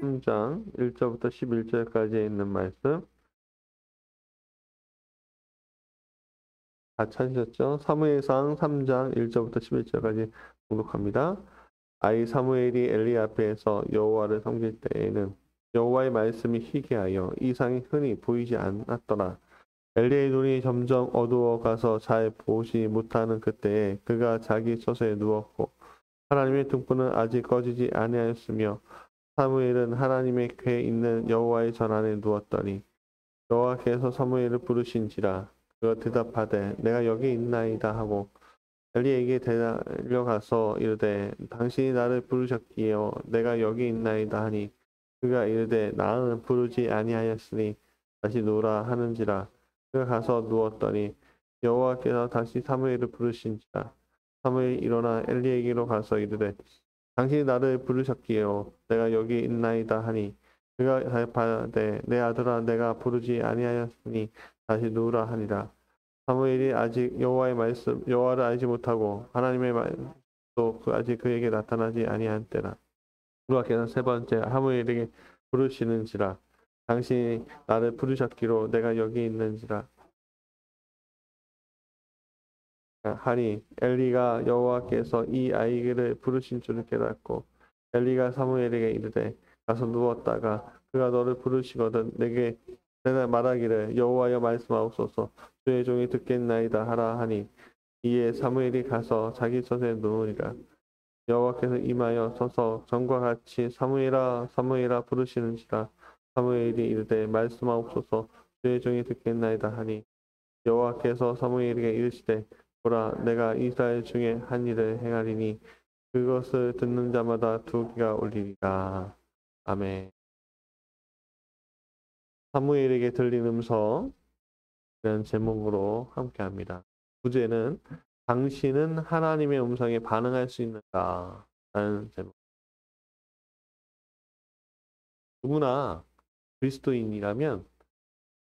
3장 1절부터 11절까지 있는 말씀 다 찾으셨죠? 사무엘상 3장 1절부터 11절까지 봉독합니다. 아이 사무엘이 엘리 앞에서 여호와를 섬길 때에는 여호와의 말씀이 희귀하여 이상이 흔히 보이지 않았더라. 엘리의 눈이 점점 어두워 가서 잘 보지 못하는 그때에 그가 자기 처소에 누웠고 하나님의 등불은 아직 꺼지지 아니하였으며 사무엘은 하나님의 궤에 있는 여호와의 전 안에 누웠더니 여호와께서 사무엘을 부르신지라 그가 대답하되 내가 여기 있나이다 하고 엘리에게 달려가서 이르되 당신이 나를 부르셨기에 내가 여기 있나이다 하니 그가 이르되 나는 부르지 아니하였으니 다시 누우라 하는지라 그가 가서 누웠더니 여호와께서 다시 사무엘을 부르신지라 사무엘이 일어나 엘리에게로 가서 이르되 당신이 나를 부르셨기에 내가 여기 있나이다 하니 그가 대답하되 내 아들아 내가 부르지 아니하였으니 다시 누우라 하니라. 사무엘이 아직 여호와를 알지 못하고 하나님의 말도 아직 그에게 나타나지 아니한 때라. 여호와께서 세 번째 사무엘에게 부르시는지라 당신이 나를 부르셨기로 내가 여기 있는지라 하니 엘리가 여호와께서 이 아이를 부르신 줄을 깨닫고 엘리가 사무엘에게 이르되 가서 누웠다가 그가 너를 부르시거든 내가 말하기를 여호와여 말씀하옵소서 주의 종이 듣겠나이다 하라 하니 이에 사무엘이 가서 자기 젖에 누우니라. 여호와께서 임하여 서서 전과 같이 사무엘아 사무엘아 부르시는지라. 사무엘이 이르되 말씀하옵소서 주의 종이 듣겠나이다 하니 여호와께서 사무엘에게 이르시되 보라 내가 이스라엘 중에 한 일을 행하리니 그것을 듣는 자마다 두 귀가 울리리라. 아멘. 사무엘에게 들린 음성이라는 제목으로 함께합니다. 주제는 당신은 하나님의 음성에 반응할 수 있는가? 라는 제목. 누구나 그리스도인이라면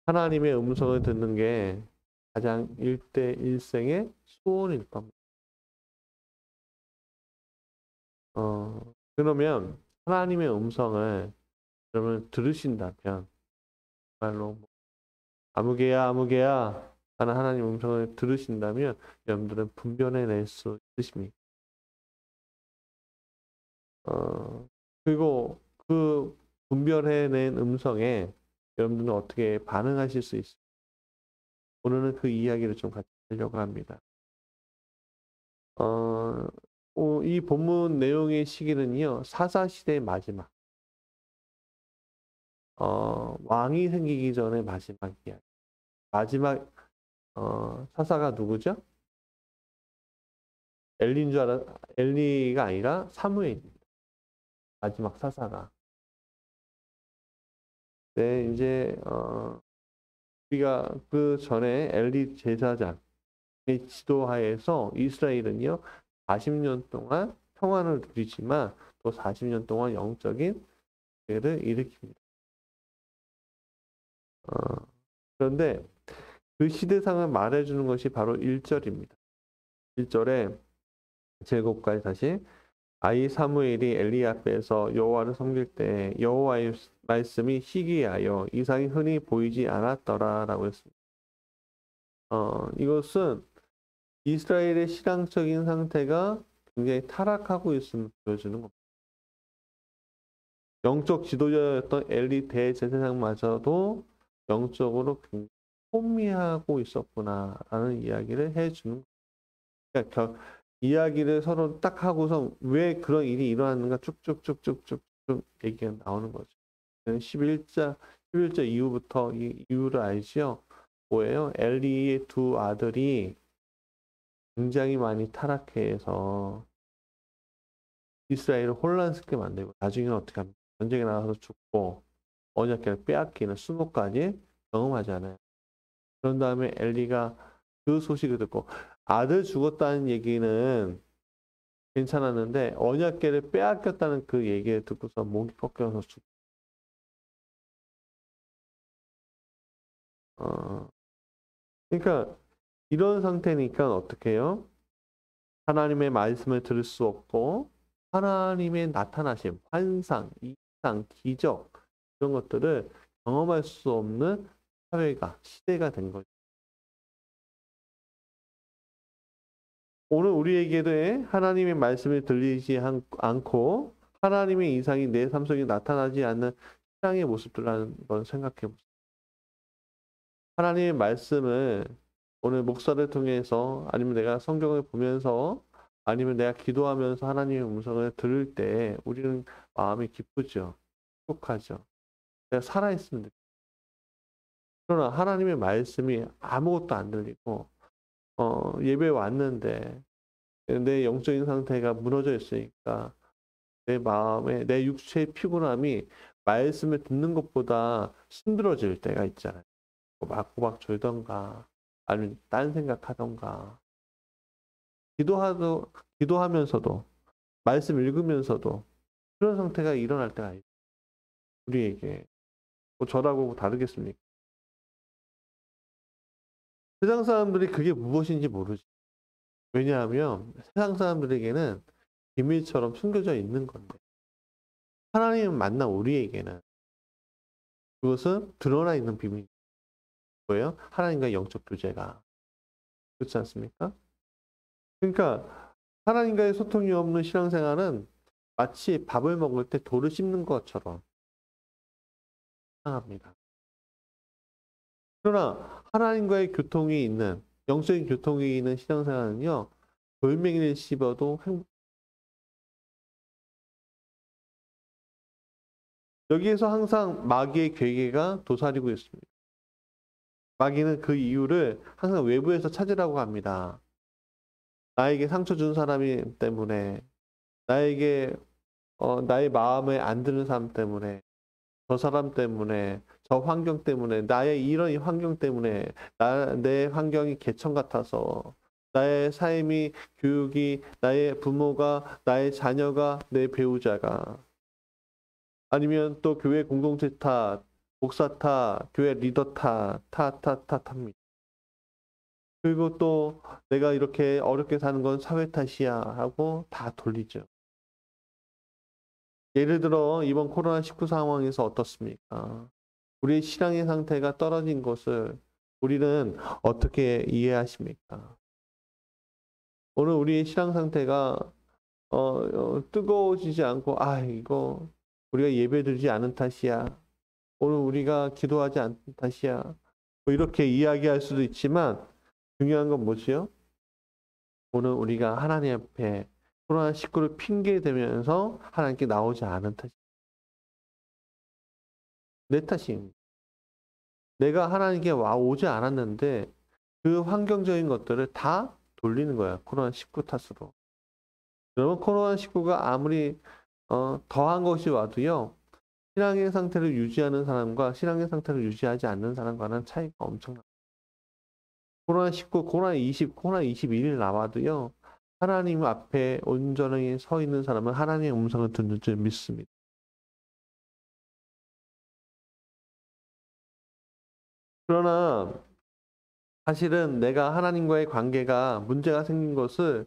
하나님의 음성을 듣는 게 가장 일대일생의 소원일 겁니다. 그러면 하나님의 음성을 여러분 들으신다면 정말로 아무개야 아무개야 하는 하나님 음성을 들으신다면 여러분들은 분별해낼 수 있으십니까? 그리고 그 분별해낸 음성에 여러분들은 어떻게 반응하실 수 있어요? 오늘은 그 이야기를 좀 같이 하려고 합니다. 이 본문 내용의 시기는요, 사사시대의 마지막, 왕이 생기기 전에 마지막 이야기. 마지막, 사사가 누구죠? 엘리가 아니라 사무엘입니다. 마지막 사사가. 네, 이제, 우리가 그 전에 엘리 제사장의 지도하에서 이스라엘은요, 40년 동안 평안을 누리지만 또 40년 동안 영적인 를 일으킵니다. 그런데 그 시대상을 말해주는 것이 바로 1절입니다. 1절에 제곱까지 다시 아이 사무엘이 엘리 앞에서 여호와를 섬길 때 여호와의 말씀이 희귀하여 이상이 흔히 보이지 않았더라라고 했습니다. 이것은 이스라엘의 신앙적인 상태가 굉장히 타락하고 있음을 보여주는 겁니다. 영적 지도자였던 엘리 대제사장마저도 영적으로 굉장히 혼미하고 있었구나라는 이야기를 해주는 거예요. 그러니까 이야기를 서로 딱 하고서 왜 그런 일이 일어났는가 쭉쭉쭉쭉쭉 얘기가 나오는 거죠. 11절 이후부터 이 이유를 알죠? 뭐예요? 엘리의 두 아들이 굉장히 많이 타락해서 이스라엘을 혼란스럽게 만들고 나중에는 어떻게 합니까? 전쟁에 나가서 죽고 언약궤를 빼앗기는 수모까지 경험하잖아요. 그런 다음에 엘리가 그 소식을 듣고 아들 죽었다는 얘기는 괜찮았는데 언약궤를 빼앗겼다는 그 얘기를 듣고서 목이 꺾여서 죽고 그러니까 이런 상태니까 어떻게 해요? 하나님의 말씀을 들을 수 없고 하나님의 나타나심, 환상, 이상, 기적 이런 것들을 경험할 수 없는 사회가 시대가 된 거죠. 오늘 우리에게도 하나님의 말씀이 들리지 않고 하나님의 이상이 내 삶 속에 나타나지 않는 신앙의 모습들을 한번 생각해 보세요. 하나님의 말씀을 오늘 목사를 통해서 아니면 내가 성경을 보면서 아니면 내가 기도하면서 하나님의 음성을 들을 때 우리는 마음이 기쁘죠. 행복하죠. 내가 살아있으면 돼. 그러나 하나님의 말씀이 아무것도 안 들리고 예배 왔는데 내 영적인 상태가 무너져 있으니까 내 마음에 내 육체의 피곤함이 말씀을 듣는 것보다 힘들어질 때가 있잖아요. 꼬박꼬박 졸던가 아니면 딴 생각하던가 기도하면서도 말씀 읽으면서도 그런 상태가 일어날 때가 있어요. 우리에게 뭐 저라고 다르겠습니까? 세상 사람들이 그게 무엇인지 모르지. 왜냐하면 세상 사람들에게는 비밀처럼 숨겨져 있는 건데 하나님 만난 우리에게는 그것은 드러나 있는 비밀인 거예요. 하나님과의 영적 교제가. 그렇지 않습니까? 그러니까 하나님과의 소통이 없는 신앙생활은 마치 밥을 먹을 때 돌을 씹는 것처럼 합니다. 그러나 하나님과의 교통이 있는 영적인 교통이 있는 신앙생활은요. 돌멩이를 씹어도 여기에서 항상 마귀의 괴계가 도사리고 있습니다. 마귀는 그 이유를 항상 외부에서 찾으라고 합니다. 나에게 상처 준 사람이 때문에 나에게 나의 마음에 안 드는 사람 때문에 저 사람 때문에 저 환경 때문에 나의 이런 환경 때문에 내 환경이 개천 같아서 나의 삶이 교육이 나의 부모가 나의 자녀가 내 배우자가 아니면 또 교회 공동체 탓 목사 탓 교회 리더 탓합니다. 그리고 또 내가 이렇게 어렵게 사는 건 사회 탓이야 하고 다 돌리죠. 예를 들어 이번 코로나19 상황에서 어떻습니까? 우리의 신앙의 상태가 떨어진 것을 우리는 어떻게 이해하십니까? 오늘 우리의 신앙 상태가 뜨거워지지 않고 이거 우리가 예배드리지 않은 탓이야. 오늘 우리가 기도하지 않은 탓이야. 뭐 이렇게 이야기할 수도 있지만 중요한 건 뭐지요? 오늘 우리가 하나님 앞에 코로나19를 핑계 대면서 하나님께 나오지 않은 탓이 내 탓입니다. 내가 하나님께 오지 않았는데 그 환경적인 것들을 다 돌리는 거야. 코로나19 탓으로. 여러분 코로나19가 아무리 더한 것이 와도요. 신앙의 상태를 유지하는 사람과 신앙의 상태를 유지하지 않는 사람과는 차이가 엄청납니다. 코로나19, 코로나20, 코로나21일 나와도요. 하나님 앞에 온전히 서 있는 사람은 하나님의 음성을 듣는 줄 믿습니다. 그러나 사실은 내가 하나님과의 관계가 문제가 생긴 것을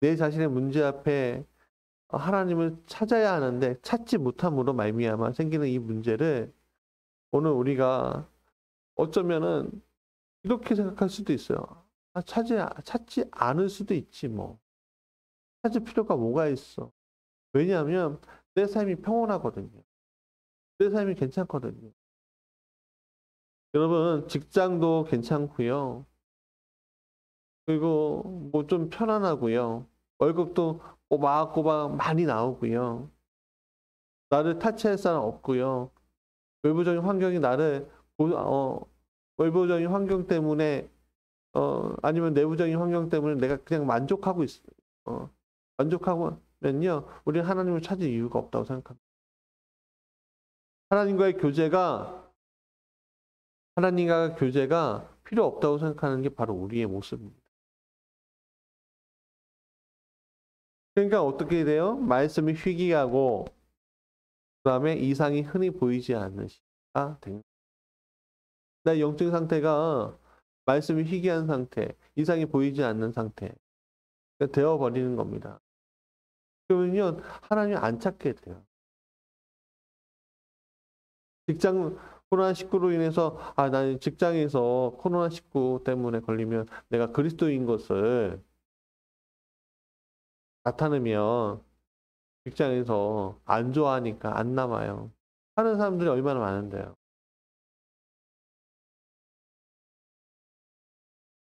내 자신의 문제 앞에 하나님을 찾아야 하는데 찾지 못함으로 말미암아 생기는 이 문제를 오늘 우리가 어쩌면은 이렇게 생각할 수도 있어요. 찾지 않을 수도 있지 뭐. 찾을 필요가 뭐가 있어. 왜냐하면 내 삶이 평온하거든요. 내 삶이 괜찮거든요. 여러분 직장도 괜찮고요. 그리고 뭐 좀 편안하고요. 월급도 꼬박꼬박 많이 나오고요. 나를 타치할 사람 없고요. 외부적인 환경이 나를 외부적인 환경 때문에 아니면 내부적인 환경 때문에 내가 그냥 만족하고 있어. 만족하면요, 우리는 하나님을 찾을 이유가 없다고 생각합니다. 하나님과의 교제가 필요 없다고 생각하는 게 바로 우리의 모습입니다. 그러니까 어떻게 돼요? 말씀이 희귀하고 그다음에 이상이 흔히 보이지 않는 시가 됩니다. 나 영적 상태가 말씀이 희귀한 상태, 이상이 보이지 않는 상태 되어버리는 겁니다. 그러면요 하나님 안 찾게 돼요. 직장 코로나19로 인해서 나는 직장에서 코로나19 때문에 걸리면 내가 그리스도인 것을 나타내면 직장에서 안 좋아하니까 안 남아요. 하는 사람들이 얼마나 많은데요.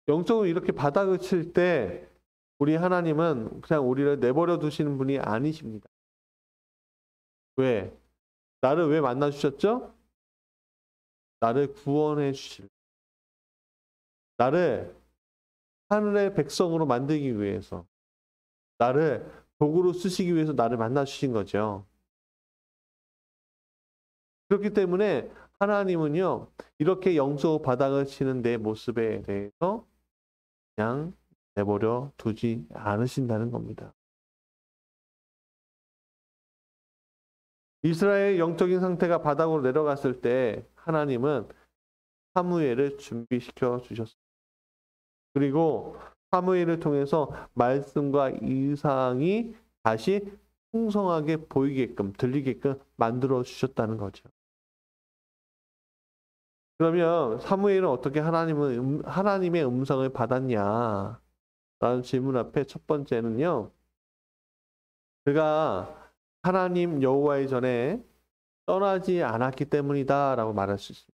영적으로 이렇게 바닥을 칠 때 우리 하나님은 그냥 우리를 내버려 두시는 분이 아니십니다. 왜? 나를 왜 만나 주셨죠? 나를 구원해 주실. 나를 하늘의 백성으로 만들기 위해서. 나를 도구로 쓰시기 위해서 나를 만나 주신 거죠. 그렇기 때문에 하나님은요, 이렇게 영적 바닥을 치는 내 모습에 대해서 그냥 내버려 두지 않으신다는 겁니다. 이스라엘의 영적인 상태가 바닥으로 내려갔을 때 하나님은 사무엘을 준비시켜 주셨습니다. 그리고 사무엘을 통해서 말씀과 이상이 다시 풍성하게 보이게끔 들리게끔 만들어 주셨다는 거죠. 그러면 사무엘은 어떻게 하나님의 음성을 받았냐? 라는 질문 앞에 첫 번째는요. 그가 하나님 여호와의 전에 떠나지 않았기 때문이다라고 말할 수 있습니다.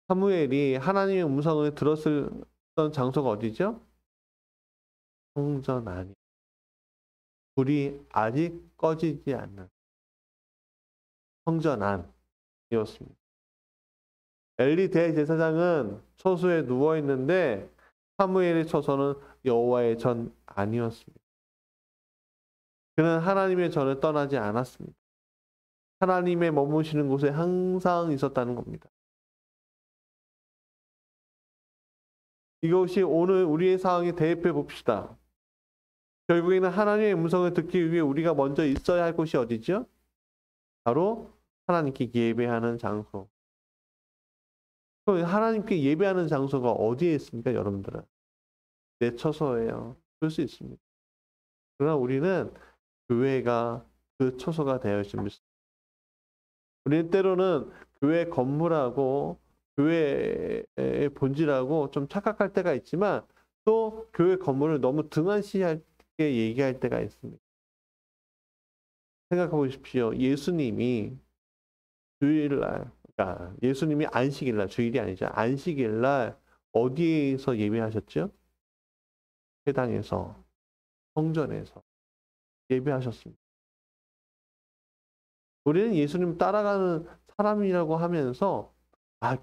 사무엘이 하나님의 음성을 들었던 장소가 어디죠? 성전 안이. 불이 아직 꺼지지 않는 성전 안이었습니다. 엘리 대제사장은 처소에 누워 있는데 사무엘의 처소는 여호와의 전 안이었습니다. 그는 하나님의 전을 떠나지 않았습니다. 하나님의 머무시는 곳에 항상 있었다는 겁니다. 이것이 오늘 우리의 상황에 대입해 봅시다. 결국에는 하나님의 음성을 듣기 위해 우리가 먼저 있어야 할 곳이 어디죠? 바로 하나님께 예배하는 장소. 그럼 하나님께 예배하는 장소가 어디에 있습니까, 여러분들은? 내 처소예요. 그럴 수 있습니다. 그러나 우리는 교회가 그 처소가 되어 있습니다. 우리는 때로는 교회 건물하고 교회의 본질하고 좀 착각할 때가 있지만 또 교회 건물을 너무 등한시하게 얘기할 때가 있습니다. 생각해 보십시오. 예수님이 주일날, 그러니까 예수님이 안식일날, 주일이 아니죠. 안식일날 어디에서 예배하셨죠? 회당에서, 성전에서 예배하셨습니다. 우리는 예수님 따라가는 사람이라고 하면서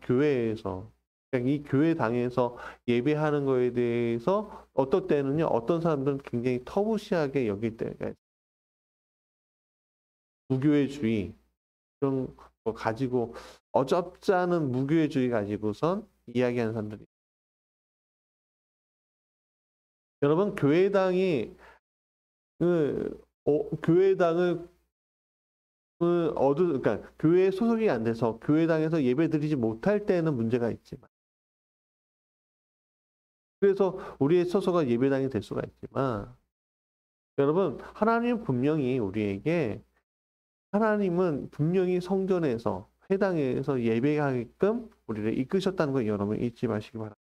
교회에서 그냥 이 교회당에서 예배하는 거에 대해서 어떨 때는요, 어떤 사람들은 굉장히 터부시하게 여길 때가 있어요. 무교회주의 이런 거 가지고 어줍지 않은 무교회주의 가지고선 이야기하는 사람들이. 여러분 교회당이 교회당을 그러니까 교회에 소속이 안 돼서 교회당에서 예배드리지 못할 때는 문제가 있지만, 그래서 우리의 처소가 예배당이 될 수가 있지만, 여러분 하나님은 분명히 성전에서 회당에서 예배하게끔 우리를 이끄셨다는 거 여러분 잊지 마시기 바랍니다.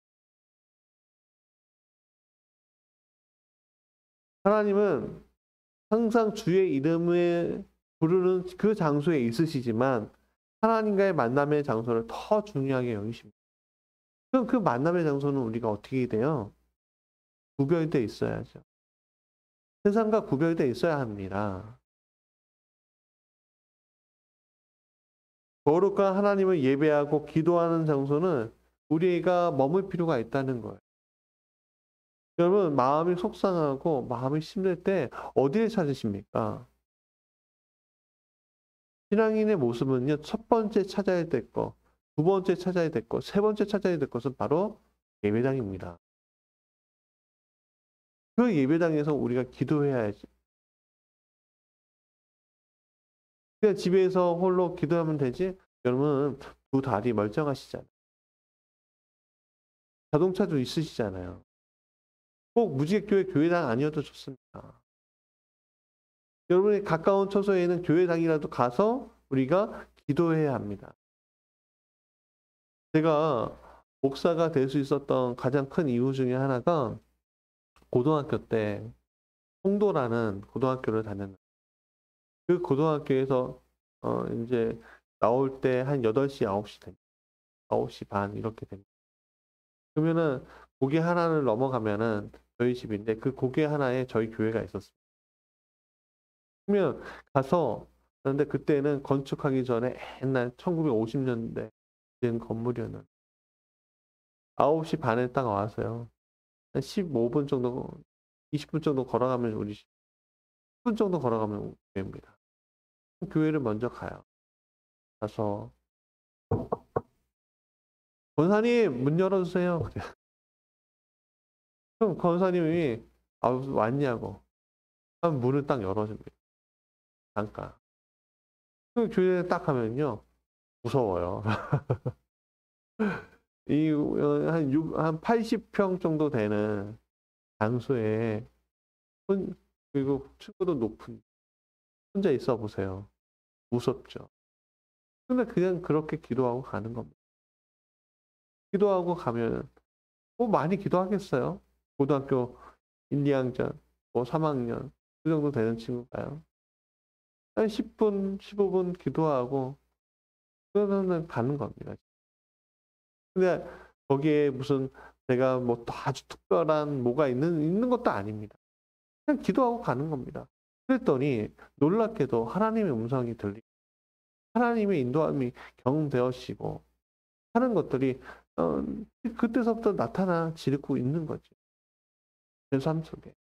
하나님은 항상 주의 이름을 부르는 그 장소에 있으시지만 하나님과의 만남의 장소를 더 중요하게 여기십니다. 그럼 그 만남의 장소는 우리가 어떻게 돼요? 구별되어 있어야죠. 세상과 구별되어 있어야 합니다. 거룩한 하나님을 예배하고 기도하는 장소는 우리가 머물 필요가 있다는 거예요. 여러분 마음이 속상하고 마음이 힘들 때 어디에 찾으십니까? 신앙인의 모습은요, 첫 번째 찾아야 될 것, 두 번째 찾아야 될 것, 세 번째 찾아야 될 것은 바로 예배당입니다. 그 예배당에서 우리가 기도해야지. 그냥 집에서 홀로 기도하면 되지? 여러분 두 다리 멀쩡하시잖아요. 자동차도 있으시잖아요. 꼭 무지개교회 교회당 아니어도 좋습니다. 여러분이 가까운 처소에 있는 교회당이라도 가서 우리가 기도해야 합니다. 제가 목사가 될 수 있었던 가장 큰 이유 중에 하나가 고등학교 때 송도라는 고등학교를 다녔는데 그 고등학교에서 인제 나올 때 한 8시, 9시 됩니다. 9시 반 이렇게 됩니다. 그러면은 고개 하나를 넘어가면은 저희 집인데 그 고개 하나에 저희 교회가 있었습니다. 그러면 가서 그런데 그때는 건축하기 전에 옛날 1950년대 된 건물이었는데 9시 반에 딱 와서요. 한 15분 정도 20분 정도 걸어가면 우리 10분 정도 걸어가면 교회입니다. 교회를 먼저 가요. 가서 "권사님 문 열어주세요." 그래요. 그럼 권사님이 왔냐고. 하면 문을 딱 열어줍니다. 잠깐. 그 교회에 딱 가면요. 무서워요. 한 80평 정도 되는 장소에 그리고 층고도 높은 혼자 있어 보세요. 무섭죠. 근데 그냥 그렇게 기도하고 가는 겁니다. 기도하고 가면 뭐 많이 기도하겠어요? 고등학교 1, 2학년, 뭐 3학년 그 정도 되는 친구가요. 한 10분, 15분 기도하고 그러면은 가는 겁니다. 근데 거기에 무슨 내가 뭐 또 아주 특별한 뭐가 있는 것도 아닙니다. 그냥 기도하고 가는 겁니다. 그랬더니 놀랍게도 하나님의 음성이 들리고 하나님의 인도함이 경험되어지고 하는 것들이 어 그때서부터 나타나지고 있는 거죠. 제 삶 속에.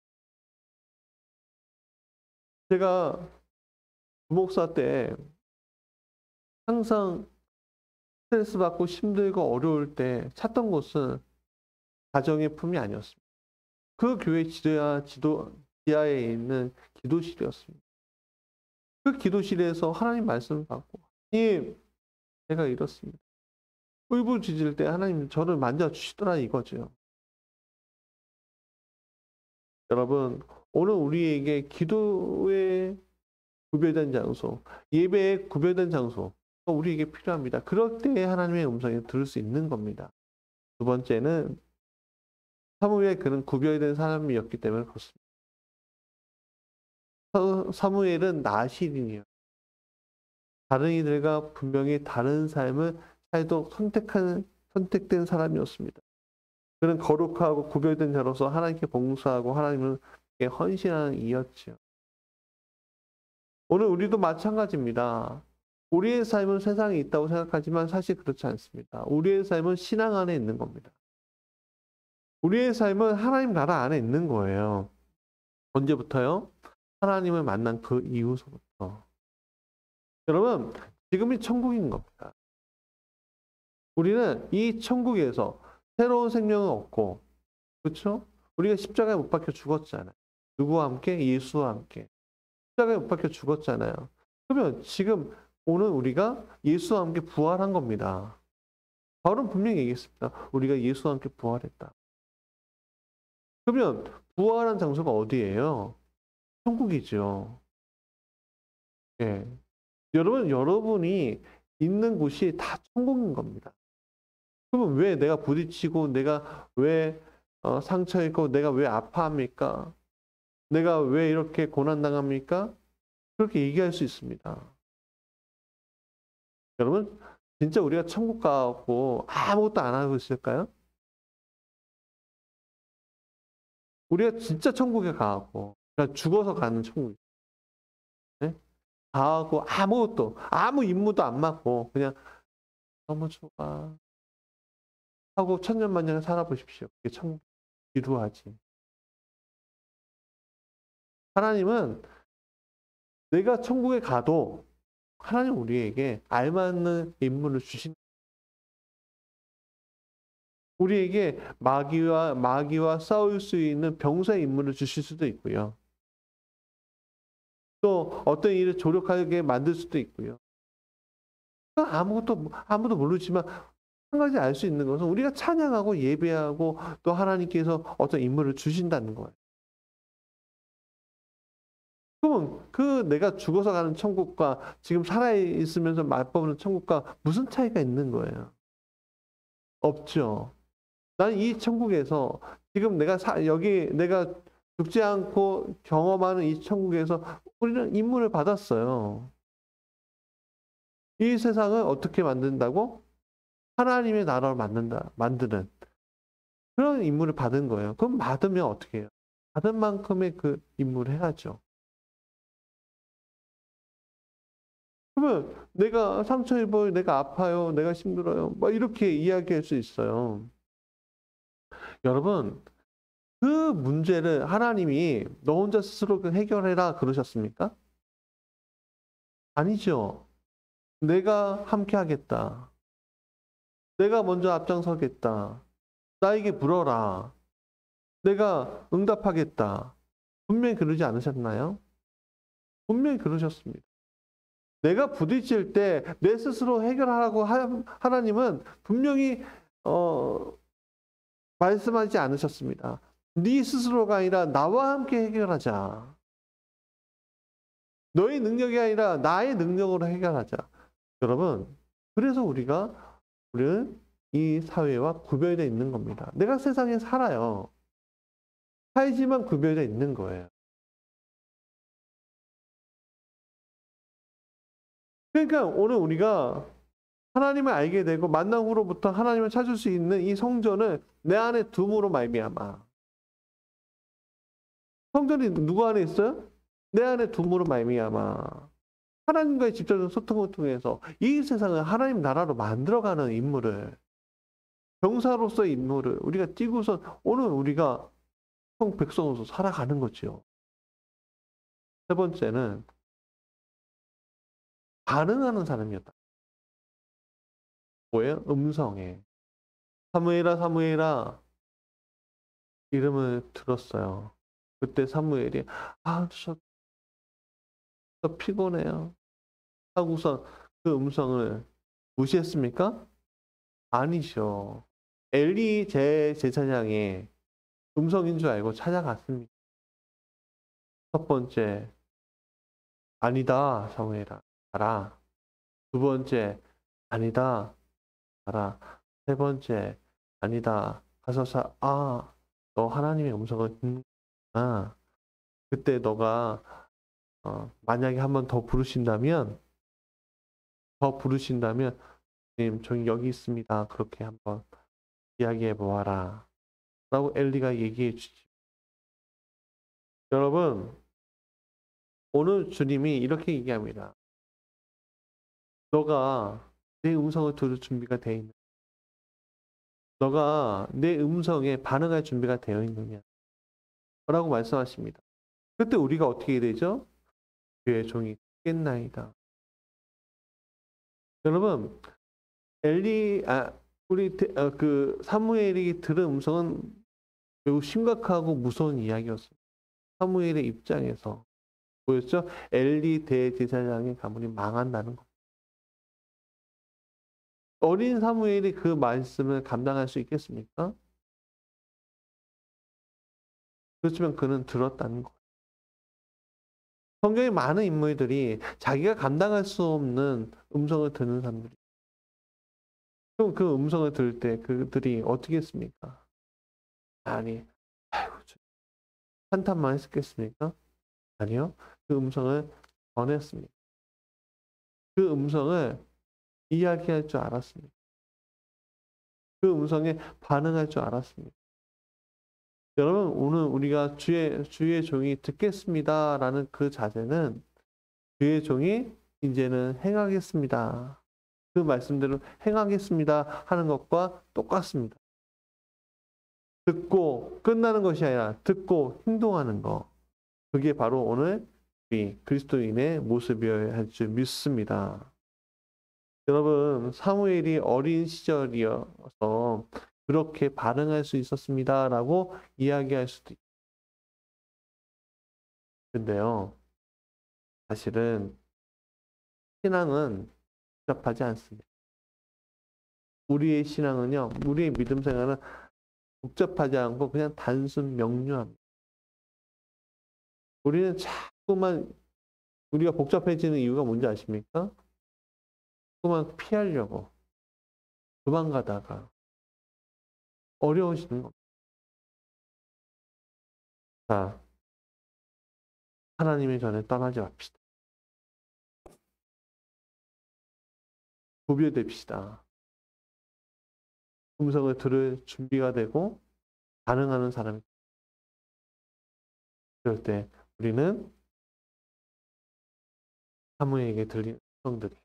제가 부목사 때 항상 스트레스 받고 힘들고 어려울 때 찾던 곳은 가정의 품이 아니었습니다. 그 교회 지하에 있는 기도실이었습니다. 그 기도실에서 하나님 말씀을 받고 하나님 제가 이렇습니다. 울부짖을 때 하나님 저를 만져주시더라 이거죠. 여러분 오늘 우리에게 기도의 구별된 장소, 예배의 구별된 장소가 우리에게 필요합니다. 그럴 때 하나님의 음성을 들을 수 있는 겁니다. 두 번째는 사무엘 그는 구별된 사람이었기 때문에 그렇습니다. 사무엘은 나실인이요. 다른 이들과 분명히 다른 삶을 살도 선택된 사람이었습니다. 그는 거룩하고 구별된 자로서 하나님께 봉사하고 하나님께 헌신하는 이였지요. 오늘 우리도 마찬가지입니다. 우리의 삶은 세상에 있다고 생각하지만 사실 그렇지 않습니다. 우리의 삶은 신앙 안에 있는 겁니다. 우리의 삶은 하나님 나라 안에 있는 거예요. 언제부터요? 하나님을 만난 그 이후서부터. 여러분, 지금이 천국인 겁니다. 우리는 이 천국에서 새로운 생명을 얻고, 그렇죠? 우리가 십자가에 못 박혀 죽었잖아요. 누구와 함께? 예수와 함께. 십자가에 못 박혀 죽었잖아요. 그러면 지금 오늘 우리가 예수와 함께 부활한 겁니다. 바울은 분명히 얘기했습니다. 우리가 예수와 함께 부활했다. 그러면 부활한 장소가 어디예요? 천국이죠. 예. 여러분이 있는 곳이 다 천국인 겁니다. 그러면 왜 내가 부딪히고 내가 왜 상처 있고 내가 왜 아파합니까? 내가 왜 이렇게 고난당합니까? 그렇게 얘기할 수 있습니다. 여러분, 진짜 우리가 천국 가고 아무것도 안 하고 있을까요? 우리가 진짜 천국에 가고 그냥 죽어서 가는 천국. 네? 가고 아무것도 아무 임무도 안 맡고 그냥 너무 좋아 하고 천년만년 살아보십시오. 그게 천국 기도하지. 하나님은 내가 천국에 가도 하나님 우리에게 알맞는 임무를 주신 우리에게 마귀와 싸울 수 있는 병사의 임무를 주실 수도 있고요. 또 어떤 일을 조력하게 만들 수도 있고요. 아무도 모르지만 한 가지 알 수 있는 것은 우리가 찬양하고 예배하고 또 하나님께서 어떤 임무를 주신다는 거예요. 그러면 그 내가 죽어서 가는 천국과 지금 살아 있으면서 맛보는 천국과 무슨 차이가 있는 거예요? 없죠. 나는 이 천국에서 지금 여기 내가 죽지 않고 경험하는 이 천국에서 우리는 임무를 받았어요. 이 세상을 어떻게 만든다고? 하나님의 나라를 만드는 그런 임무를 받은 거예요. 그럼 받으면 어떻게 해요? 받은 만큼의 그 임무를 해야죠. 그러면 내가 상처 입어요, 내가 아파요, 내가 힘들어요, 막 이렇게 이야기할 수 있어요. 여러분, 그 문제를 하나님이 너 혼자 스스로 해결해라 그러셨습니까? 아니죠. 내가 함께 하겠다. 내가 먼저 앞장서겠다. 나에게 물어라. 내가 응답하겠다. 분명히 그러지 않으셨나요? 분명히 그러셨습니다. 내가 부딪힐 때 내 스스로 해결하라고 하나님은 분명히 말씀하지 않으셨습니다. 네 스스로가 아니라 나와 함께 해결하자. 너의 능력이 아니라 나의 능력으로 해결하자. 여러분, 그래서 우리는 이 사회와 구별되어 있는 겁니다. 내가 세상에 살아요. 살지만 구별되어 있는 거예요. 그러니까 오늘 우리가 하나님을 알게 되고 만난 후로부터 하나님을 찾을 수 있는 이 성전을 내 안에 둠으로 말미암아. 성전이 누구 안에 있어요? 내 안에 둠으로 말미암아. 하나님과의 직접적인 소통을 통해서 이 세상을 하나님 나라로 만들어가는 임무를, 병사로서의 임무를 우리가 띄고서 오늘 우리가 백성으로서 살아가는 거죠. 세 번째는 반응하는 사람이었다. 뭐예요? 음성에. 사무엘아, 사무엘아, 이름을 들었어요. 그때 사무엘이, 저 피곤해요. 하고서 그 음성을 무시했습니까? 아니죠. 엘리 제사장의 음성인 줄 알고 찾아갔습니다. 첫 번째, 아니다, 사무엘아, 가라. 두 번째, 아니다, 가라. 세 번째, 아니다, 가서 너 하나님의 음성을 듣는구나. 그때 너가 만약에 한 번 더 부르신다면, 님, 저기 여기 있습니다. 그렇게 한번 이야기해 보아라. 라고 엘리가 얘기해 주지. 여러분, 오늘 주님이 이렇게 얘기합니다. 너가 내 음성을 들을 준비가 되어 있는, 너가 내 음성에 반응할 준비가 되어 있느냐? 라고 말씀하십니다. 그때 우리가 어떻게 되죠? 주의 종이 듣겠나이다. 여러분, 사무엘이 들은 음성은 매우 심각하고 무서운 이야기였습니다. 사무엘의 입장에서 보였죠? 엘리 대제사장의 가문이 망한다는 것. 어린 사무엘이 그 말씀을 감당할 수 있겠습니까? 그렇지만 그는 들었다는 것. 성경에 많은 인물들이 자기가 감당할 수 없는 음성을 듣는 사람들이. 그럼 그 음성을 들을 때 그들이 어떻게 했습니까? 아니, 아이고, 한탄만 했겠습니까? 아니요. 그 음성을 전했습니다. 그 음성을 이야기할 줄 알았습니다. 그 음성에 반응할 줄 알았습니다. 여러분, 오늘 우리가 주의 종이 듣겠습니다라는 그 자세는 주의 종이 이제는 행하겠습니다. 그 말씀대로 행하겠습니다 하는 것과 똑같습니다. 듣고 끝나는 것이 아니라 듣고 행동하는 것. 그게 바로 오늘 우리 그리스도인의 모습이어야 할 줄 믿습니다. 여러분, 사무엘이 어린 시절이어서 그렇게 반응할 수 있었습니다라고 이야기할 수도 있어요. 근데요, 사실은 신앙은 복잡하지 않습니다. 우리의 신앙은요, 우리의 믿음 생활은 복잡하지 않고 그냥 단순 명료합니다. 우리는 잘 자꾸만 우리가 복잡해지는 이유가 뭔지 아십니까? 자꾸만 피하려고 도망가다가 어려우시는 겁니다. 자, 하나님의 전에 떠나지 맙시다. 구별됩시다. 음성을 들을 준비가 되고 반응하는 사람이 그럴 때 우리는 사무에게 들리는 음성들이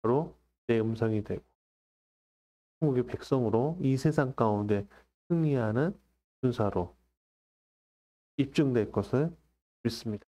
바로 내 음성이 되고 천국의 백성으로 이 세상 가운데 승리하는 군사로 입증될 것을 믿습니다.